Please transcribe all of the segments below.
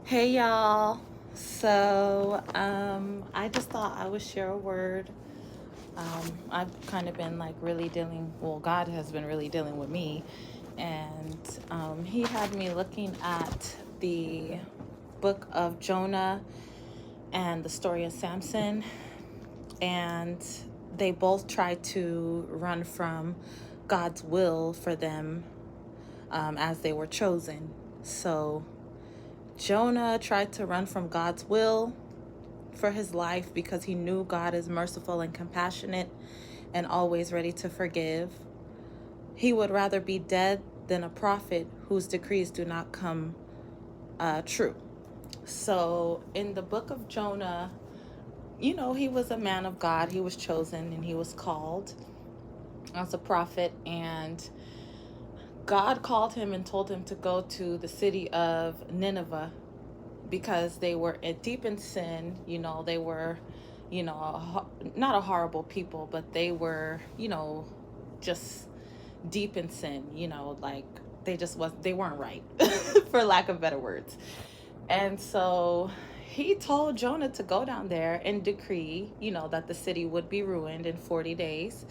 Hey y'all. I just thought I would share a word. I've kind of been like really dealing, well, God has been really dealing with me. And He had me looking at the book of Jonah and the story of Samson. And they both tried to run from God's will for them as they were chosen. So Jonah tried to run from God's will for his life because he knew God is merciful and compassionate and always ready to forgive. He would rather be dead than a prophet whose decrees do not come true. So, in the book of Jonah, he was a man of God. He was chosen and he was called as a prophet. And God called him and told him to go to the city of Nineveh because they were deep in sin. They were, not a horrible people, but they were, just deep in sin, like they weren't right, for lack of better words. And so he told Jonah to go down there and decree, that the city would be ruined in 40 days.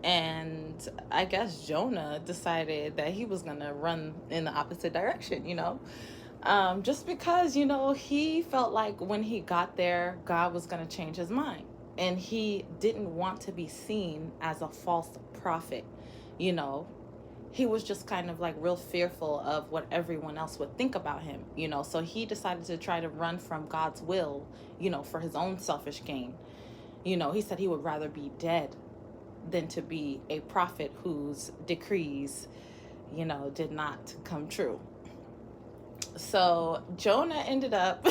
And I guess Jonah decided that he was going to run in the opposite direction, just because, he felt like when he got there, God was going to change his mind. And he didn't want to be seen as a false prophet, you know. He was just kind of like real fearful of what everyone else would think about him, So he decided to try to run from God's will, for his own selfish gain. He said he would rather be dead than to be a prophet whose decrees, did not come true. So Jonah ended up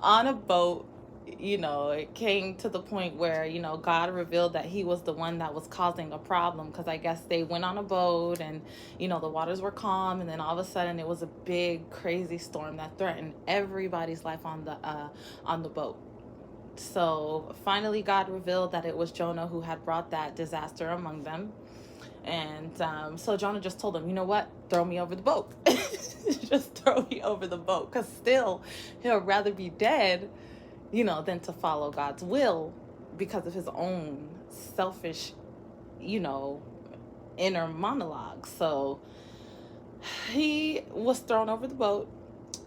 on a boat. It came to the point where, God revealed that he was the one that was causing a problem, because I guess they went on a boat and, the waters were calm, and then all of a sudden it was a big, crazy storm that threatened everybody's life on the boat. So finally God revealed that it was Jonah who had brought that disaster among them. And so Jonah just told him, you know what? Throw me over the boat. Just throw me over the boat. Because still, he'll rather be dead, than to follow God's will because of his own selfish, inner monologue. So he was thrown over the boat.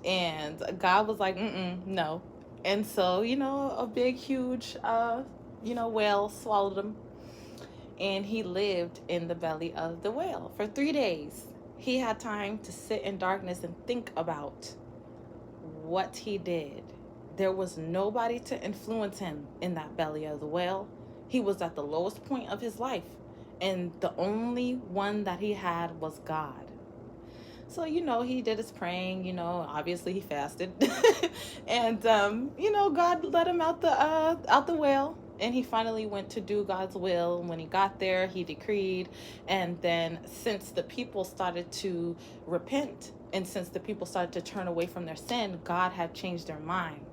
And God was like, no. And so, a big, huge, whale swallowed him. And he lived in the belly of the whale for 3 days. He had time to sit in darkness and think about what he did. There was nobody to influence him in that belly of the whale. He was at the lowest point of his life, and the only one that he had was God. So, he did his praying, obviously he fasted. And, God let him out the whale. And he finally went to do God's will. And when he got there, he decreed. And then since the people started to repent, and since the people started to turn away from their sin, God had changed their mind.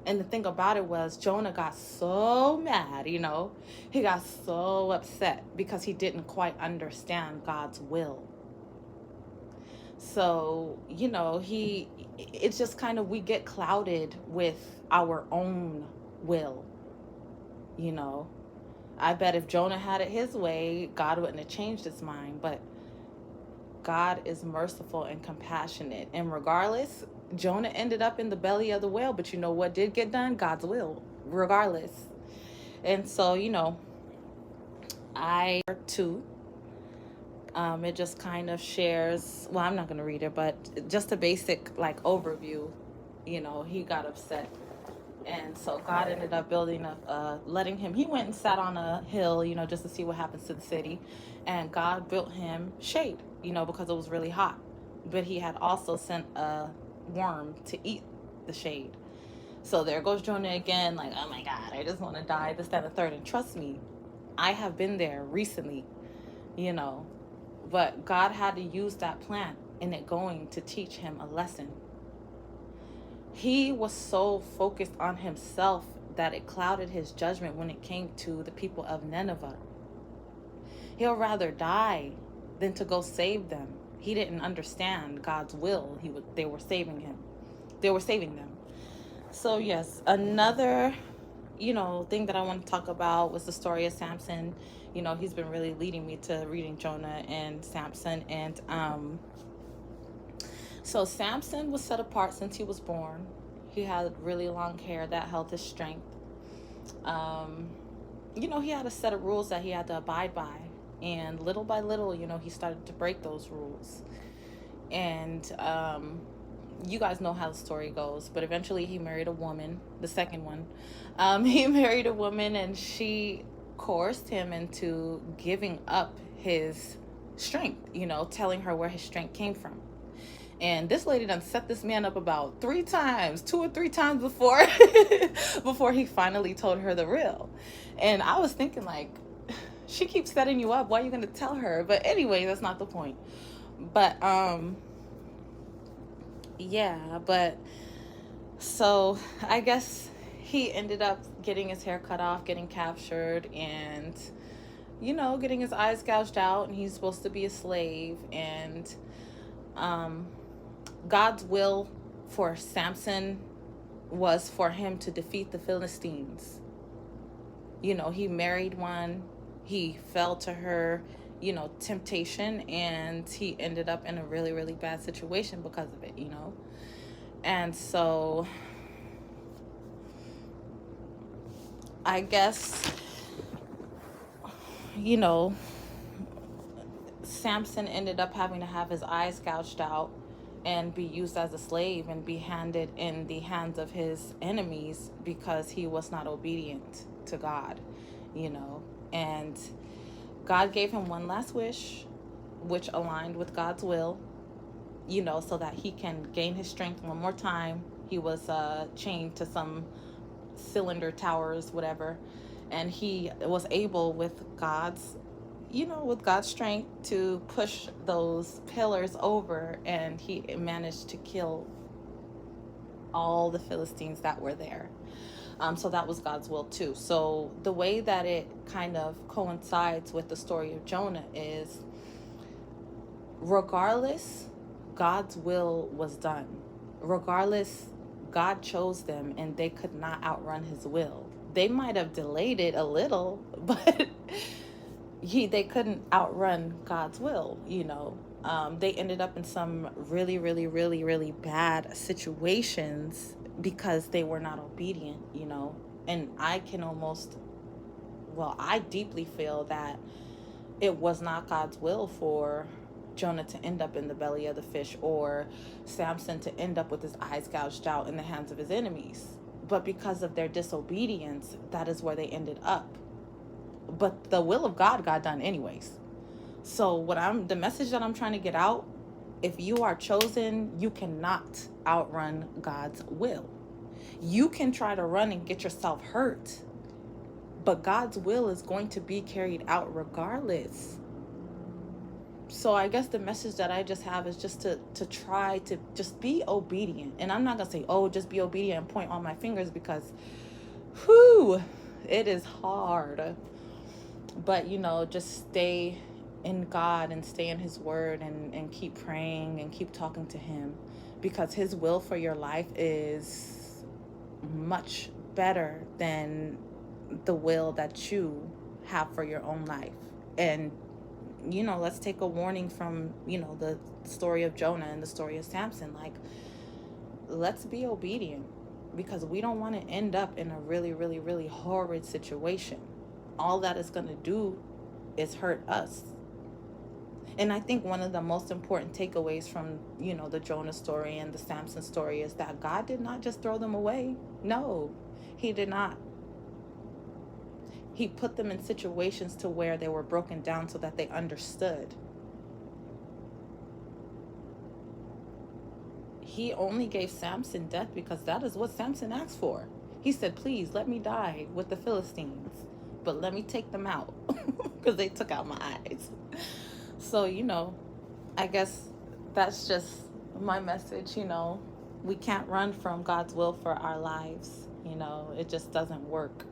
And the thing about it was, Jonah got so mad, he got so upset because he didn't quite understand God's will. So, it's just kind of, we get clouded with our own will, I bet if Jonah had it his way, God wouldn't have changed his mind. But God is merciful and compassionate. And regardless, Jonah ended up in the belly of the whale. But you know what did get done? God's will, regardless. And so, I too, it just kind of shares, well, I'm not going to read it, but just a basic like overview. He got upset. And so God ended up letting him, he went and sat on a hill, just to see what happens to the city. And God built him shade, because it was really hot. But he had also sent a worm to eat the shade. So there goes Jonah again, like, oh my God, I just want to die, this, that, and the third. And trust me, I have been there recently, but God had to use that plant and it going to teach him a lesson. He was so focused on himself that it clouded his judgment when it came to the people of Nineveh. He'll rather die than to go save them. He didn't understand God's will. They were saving him. they were saving them. So yes, another, thing that I want to talk about was the story of Samson. He's been really leading me to reading Jonah and Samson. And so Samson was set apart since he was born. He had really long hair that held his strength. Um, he had a set of rules that he had to abide by. And little by little, he started to break those rules. And you guys know how the story goes, but eventually he married a woman, the second one. He married a woman, and she coerced him into giving up his strength, telling her where his strength came from. And this lady done set this man up about 2 or 3 times before before he finally told her the real. And I was thinking, like, she keeps setting you up. Why are you gonna tell her? But anyway, that's not the point. But yeah, but so I guess he ended up getting his hair cut off, getting captured, and getting his eyes gouged out, and he's supposed to be a slave. And God's will for Samson was for him to defeat the Philistines. He married one, he fell to her, temptation, and he ended up in a really, really bad situation because of it, And so I guess, Samson ended up having to have his eyes gouged out and be used as a slave and be handed in the hands of his enemies because he was not obedient to God, and God gave him one last wish, which aligned with God's will, so that he can gain his strength one more time. He was chained to some cylinder towers, whatever, and he was able, with God's strength, to push those pillars over, and he managed to kill all the Philistines that were there. So that was God's will too. So the way that it kind of coincides with the story of Jonah is, regardless, God's will was done. Regardless, God chose them, and they could not outrun his will. They might have delayed it a little, but they couldn't outrun God's will. They ended up in some really, really, really, really bad situations because they were not obedient. And I deeply feel that it was not God's will for Jonah to end up in the belly of the fish, or Samson to end up with his eyes gouged out in the hands of his enemies. But because of their disobedience, that is where they ended up. But the will of God got done anyways. So the message that I'm trying to get out, if you are chosen, you cannot outrun God's will. You can try to run and get yourself hurt, but God's will is going to be carried out regardless. So I guess the message that I just have is just to try to just be obedient. And I'm not going to say, just be obedient and point all my fingers, because it is hard. But, just stay in God and stay in his word, and keep praying and keep talking to him, because his will for your life is much better than the will that you have for your own life. And let's take a warning from the story of Jonah and the story of Samson. Like, let's be obedient, because we don't want to end up in a really, really, really horrid situation. All that is going to do is hurt us. And I think one of the most important takeaways from, the Jonah story and the Samson story is that God did not just throw them away. No, he did not. He put them in situations to where they were broken down so that they understood. He only gave Samson death because that is what Samson asked for. He said, please let me die with the Philistines, but let me take them out, because they took out my eyes. So, I guess that's just my message. We can't run from God's will for our lives. It just doesn't work.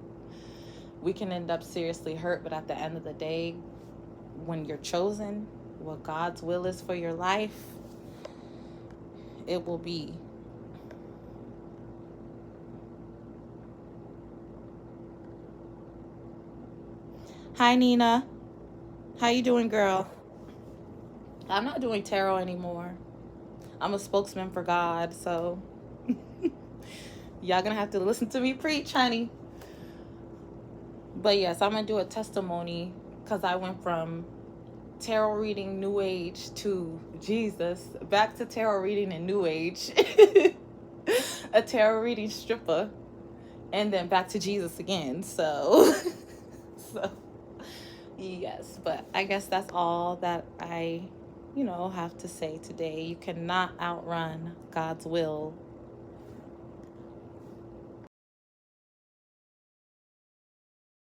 We can end up seriously hurt, but at the end of the day, when you're chosen, what God's will is for your life, it will be. Hi, Nina. How you doing, girl? I'm not doing tarot anymore. I'm a spokesman for God, so y'all gonna have to listen to me preach, honey. But yes, I'm gonna do a testimony because I went from tarot reading New Age to Jesus, back to tarot reading and New Age, a tarot reading stripper, and then back to Jesus again. So, so yes, but I guess that's all that I have to say today. You cannot outrun God's will